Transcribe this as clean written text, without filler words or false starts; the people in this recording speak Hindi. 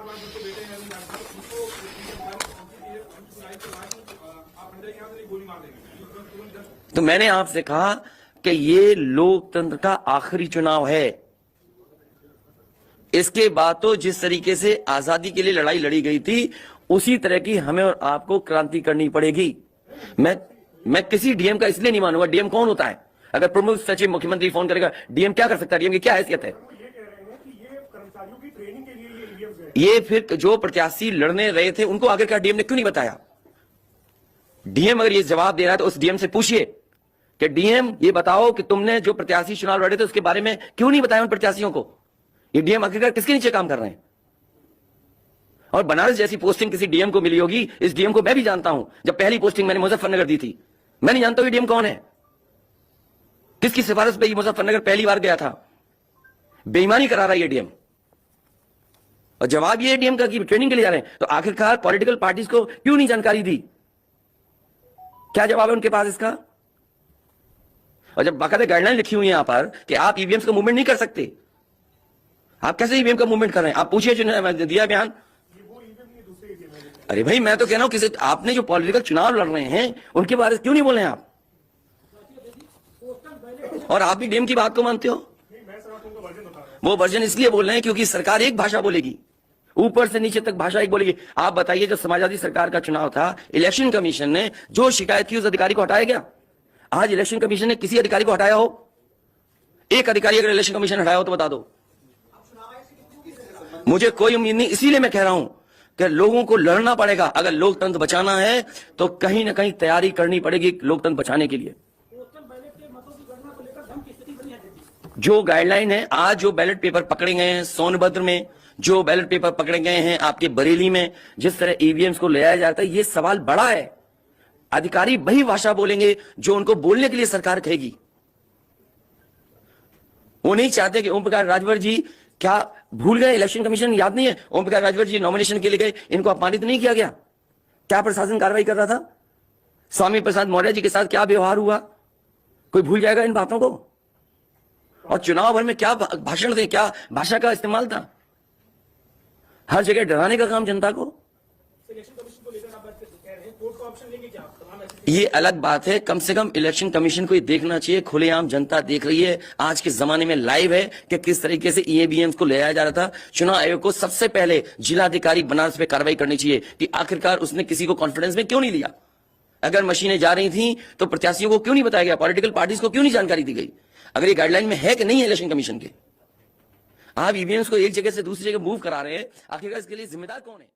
बार बच्चे बेटे हैं उनको आप अंदर यहाँ से गोली मार देंगे। तो मैंने आपसे कहा कि ये लोकतंत्र का आखिरी चुनाव है। इसके बाद तो जिस तरीके से आजादी के लिए लड़ाई लड़ी गई थी उसी तरह की हमें और आपको क्रांति करनी पड़ेगी। मैं किसी डीएम का इसलिए नहीं मानूंगा। डीएम कौन होता है? अगर प्रमुख सचिव मुख्यमंत्री फोन करेगा, डीएम क्या कर सकता है? डीएम की क्या हैसियत है? ये फिर जो प्रत्याशी लड़ने रहे थे उनको आखिरकार डीएम ने क्यों नहीं बताया? डीएम अगर ये जवाब दे रहा है तो उस डीएम से पूछिए कि डीएम ये बताओ कि तुमने जो प्रत्याशी चुनाव लड़े थे उसके बारे में क्यों नहीं बताया उन प्रत्याशियों को? ये डीएम आखिरकार किसके नीचे काम कर रहे हैं? और बनारस जैसी पोस्टिंग किसी डीएम को मिली होगी, इस डीएम को मैं भी जानता हूं। जब पहली पोस्टिंग मैंने मुजफ्फरनगर दी थी, मैं नहीं जानता हूं ये डीएम कौन है, किसकी सिफारिश पे ये मुजफ्फरनगर पहली बार गया था। बेईमानी करा रहा है ये डीएम। और जवाब ये डीएम का कि ट्रेनिंग के लिए जा रहे हैं। तो आखिरकार पॉलिटिकल पार्टीज को क्यों नहीं जानकारी दी? क्या जवाब है उनके पास इसका? और जब बाकायदा गाइडलाइन लिखी हुई है यहां पर कि आप ईवीएम्स का मूवमेंट नहीं कर सकते, आप कैसे ईवीएम का मूवमेंट कर रहे हैं? आप पूछिए जो दिया बयान। अरे भाई मैं तो कह रहा हूं किसी आपने जो पॉलिटिकल चुनाव लड़ रहे हैं उनके बारे में क्यों नहीं बोल रहे हैं आप? और आप भी डीएम की बात को मानते हो? वो वर्जन इसलिए बोल रहे हैं क्योंकि सरकार एक भाषा बोलेगी, ऊपर से नीचे तक भाषा एक बोलेगी। आप बताइए, जब समाजवादी सरकार का चुनाव था, इलेक्शन कमीशन ने जो शिकायत की उस अधिकारी को हटाया गया? आज इलेक्शन कमीशन ने किसी अधिकारी को हटाया हो? एक अधिकारी अगर इलेक्शन कमीशन हटाया हो तो बता दो। मुझे कोई उम्मीद नहीं, इसीलिए मैं कह रहा हूं कि लोगों को लड़ना पड़ेगा। अगर लोकतंत्र बचाना है तो कहीं ना कहीं तैयारी करनी पड़ेगी लोकतंत्र बचाने के लिए। जो गाइडलाइन है, आज जो बैलेट पेपर पकड़े गए हैं सोनभद्र में, जो बैलेट पेपर पकड़े गए हैं आपके बरेली में, जिस तरह ईवीएम्स को ले जाया जाता है, ये सवाल बड़ा है। अधिकारी वही भाषा बोलेंगे जो उनको बोलने के लिए सरकार कहेगी। वो नहीं चाहते कि ओम प्रकाश राजभर जी, क्या भूल गए? इलेक्शन कमीशन याद नहीं है? ओम प्रकाश राजभर जी नॉमिनेशन के लिए गए, इनको अपमानित नहीं किया गया? क्या प्रशासन कार्रवाई कर रहा था? स्वामी प्रसाद मौर्य जी के साथ क्या व्यवहार हुआ? कोई भूल जाएगा इन बातों को? और चुनाव भर में क्या भाषण थे, क्या भाषा का इस्तेमाल था? हर जगह डराने का काम जनता को। ये अलग बात है, कम से कम इलेक्शन कमीशन को ये देखना चाहिए, खुलेआम जनता देख रही है, आज के जमाने में लाइव है कि किस तरीके से ईवीएम्स को ले आया जा रहा था। चुनाव आयोग को सबसे पहले जिलाधिकारी बनारस पे कार्रवाई करनी चाहिए कि आखिरकार उसने किसी को कॉन्फिडेंस में क्यों नहीं लिया। अगर मशीनें जा रही थी तो प्रत्याशियों को क्यों नहीं बताया गया? पॉलिटिकल पार्टीज को क्यों नहीं जानकारी दी गई? अगर ये गाइडलाइन में है कि नहीं है इलेक्शन कमीशन के, आप ईवीएम्स को एक जगह से दूसरी जगह मूव करा रहे हैं, आखिरकार इसके लिए जिम्मेदार कौन है?